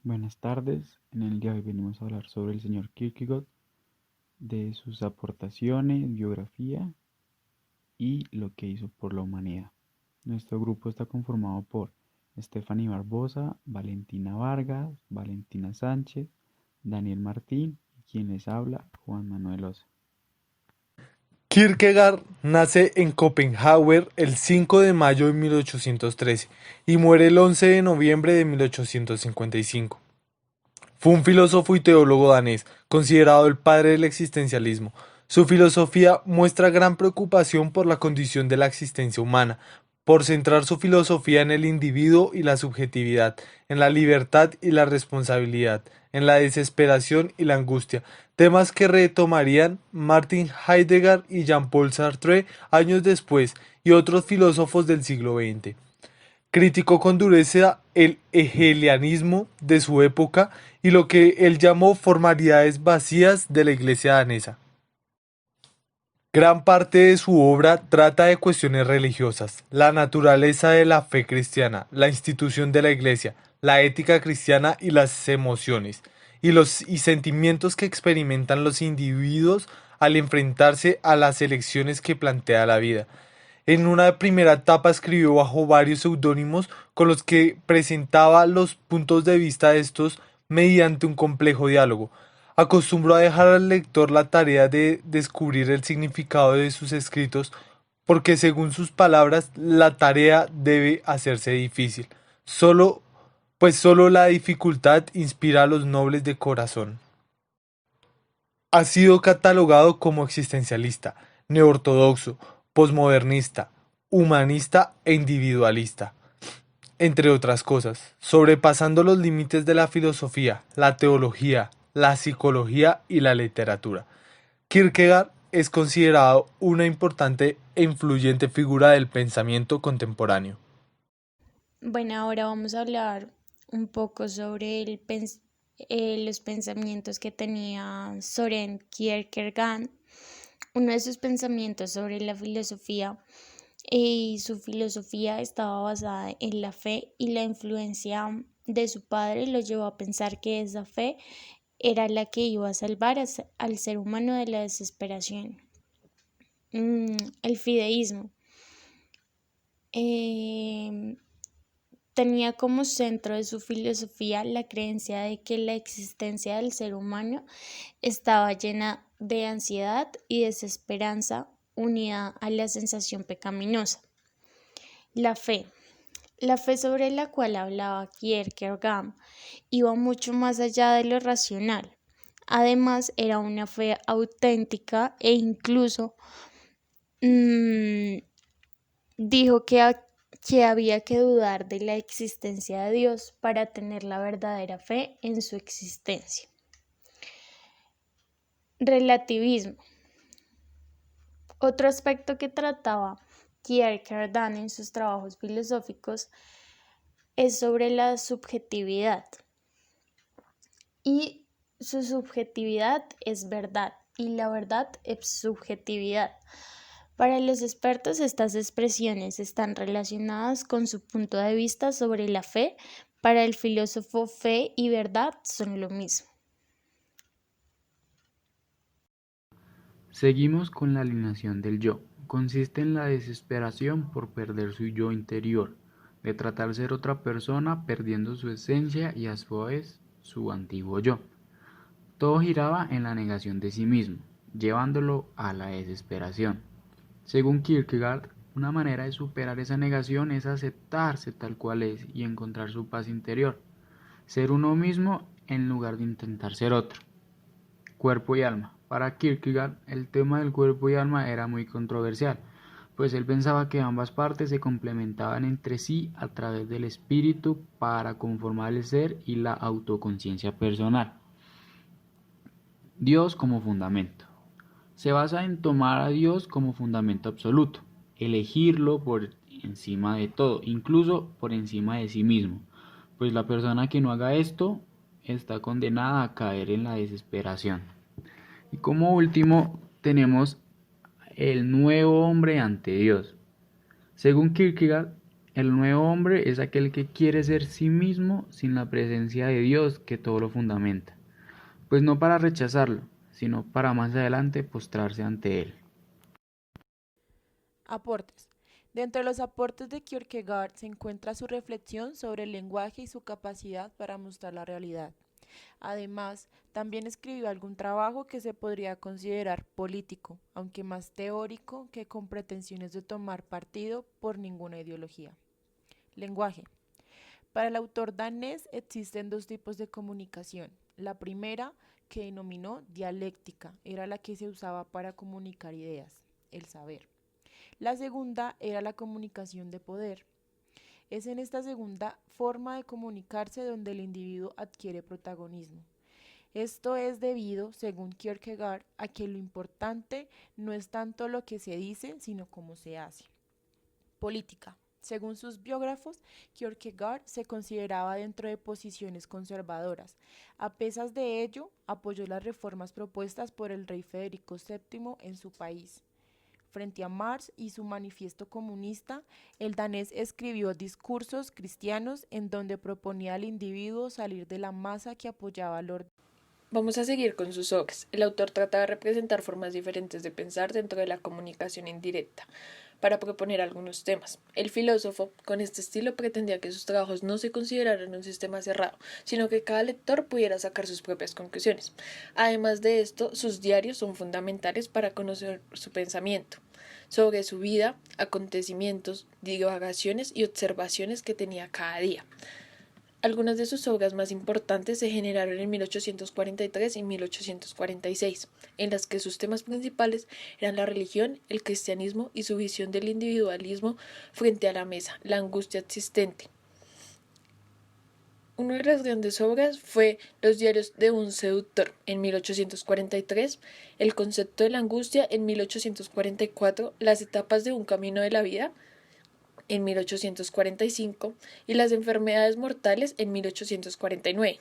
Buenas tardes, en el día de hoy venimos a hablar sobre el señor Kierkegaard, de sus aportaciones, biografía y lo que hizo por la humanidad. Nuestro grupo está conformado por Stephanie Barbosa, Valentina Vargas, Valentina Sánchez, Daniel Martín y quien les habla, Juan Manuel Osa. Kierkegaard nace en Copenhague el 5 de mayo de 1813 y muere el 11 de noviembre de 1855. Fue un filósofo y teólogo danés, considerado el padre del existencialismo. Su filosofía muestra gran preocupación por la condición de la existencia humana, por centrar su filosofía en el individuo y la subjetividad, en la libertad y la responsabilidad, en la desesperación y la angustia, temas que retomarían Martin Heidegger y Jean-Paul Sartre años después y otros filósofos del siglo XX. Criticó con dureza el hegelianismo de su época y lo que él llamó formalidades vacías de la Iglesia danesa. Gran parte de su obra trata de cuestiones religiosas, la naturaleza de la fe cristiana, la institución de la Iglesia, la ética cristiana y las emociones, y sentimientos que experimentan los individuos al enfrentarse a las elecciones que plantea la vida. En una primera etapa escribió bajo varios seudónimos con los que presentaba los puntos de vista de estos mediante un complejo diálogo. Acostumbró a dejar al lector la tarea de descubrir el significado de sus escritos porque según sus palabras la tarea debe hacerse difícil. Solo, pues solo la dificultad inspira a los nobles de corazón. Ha sido catalogado como existencialista, neortodoxo, posmodernista, humanista e individualista, entre otras cosas, sobrepasando los límites de la filosofía, la teología, la psicología y la literatura. Kierkegaard es considerado una importante e influyente figura del pensamiento contemporáneo. Bueno, ahora vamos a hablar un poco sobre los pensamientos que tenía Soren Kierkegaard. Uno de sus pensamientos sobre la filosofía y su filosofía estaba basada en la fe y la influencia de su padre lo llevó a pensar que esa fe era la que iba a salvar al ser humano de la desesperación. El fideísmo. Em, Tenía como centro de su filosofía la creencia de que la existencia del ser humano estaba llena de ansiedad y desesperanza unida a la sensación pecaminosa. La fe. La fe sobre la cual hablaba Kierkegaard iba mucho más allá de lo racional. Además, era una fe auténtica e incluso mm, dijo que había que dudar de la existencia de Dios para tener la verdadera fe en su existencia. Relativismo. Otro aspecto que trataba Kierkegaard en sus trabajos filosóficos es sobre la subjetividad. Y su subjetividad es verdad y la verdad es subjetividad. Para los expertos, estas expresiones están relacionadas con su punto de vista sobre la fe. Para el filósofo, fe y verdad son lo mismo. Seguimos con la alineación del yo. Consiste en la desesperación por perder su yo interior, de tratar de ser otra persona perdiendo su esencia y a su vez su antiguo yo. Todo giraba en la negación de sí mismo, llevándolo a la desesperación. Según Kierkegaard, una manera de superar esa negación es aceptarse tal cual es y encontrar su paz interior, ser uno mismo en lugar de intentar ser otro. Cuerpo y alma. Para Kierkegaard, el tema del cuerpo y alma era muy controversial, pues él pensaba que ambas partes se complementaban entre sí a través del espíritu para conformar el ser y la autoconciencia personal. Dios como fundamento. Se basa en tomar a Dios como fundamento absoluto, elegirlo por encima de todo, incluso por encima de sí mismo, pues la persona que no haga esto está condenada a caer en la desesperación. Y como último tenemos el nuevo hombre ante Dios. Según Kierkegaard, El nuevo hombre es aquel que quiere ser sí mismo sin la presencia de Dios que todo lo fundamenta, pues no para rechazarlo, sino para más adelante postrarse ante él. Aportes. Dentro de los aportes de Kierkegaard se encuentra su reflexión sobre el lenguaje y su capacidad para mostrar la realidad. Además, también escribió algún trabajo que se podría considerar político, aunque más teórico que con pretensiones de tomar partido por ninguna ideología. Lenguaje. Para el autor danés existen dos tipos de comunicación. La primera, que denominó dialéctica, era la que se usaba para comunicar ideas, el saber. La segunda era la comunicación de poder. Es en esta segunda forma de comunicarse donde el individuo adquiere protagonismo. Esto es debido, según Kierkegaard, a que lo importante no es tanto lo que se dice, sino cómo se hace. Política. Según sus biógrafos, Kierkegaard se consideraba dentro de posiciones conservadoras. A pesar de ello, apoyó las reformas propuestas por el rey Federico VII en su país. Frente a Marx y su manifiesto comunista, el danés escribió discursos cristianos en donde proponía al individuo salir de la masa que apoyaba al orden. Vamos a seguir con sus obras. El autor trata de representar formas diferentes de pensar dentro de la comunicación indirecta, para proponer algunos temas. El filósofo, con este estilo, pretendía que sus trabajos no se consideraran un sistema cerrado, sino que cada lector pudiera sacar sus propias conclusiones. Además de esto, sus diarios son fundamentales para conocer su pensamiento sobre su vida, acontecimientos, divagaciones y observaciones que tenía cada día. Algunas de sus obras más importantes se generaron en 1843 y 1846, en las que sus temas principales eran la religión, el cristianismo y su visión del individualismo frente a la mesa, la angustia existente. Una de las grandes obras fue Los diarios de un seductor en 1843, El concepto de la angustia en 1844, Las etapas de un camino de la vida en 1845 y Las enfermedades mortales en 1849.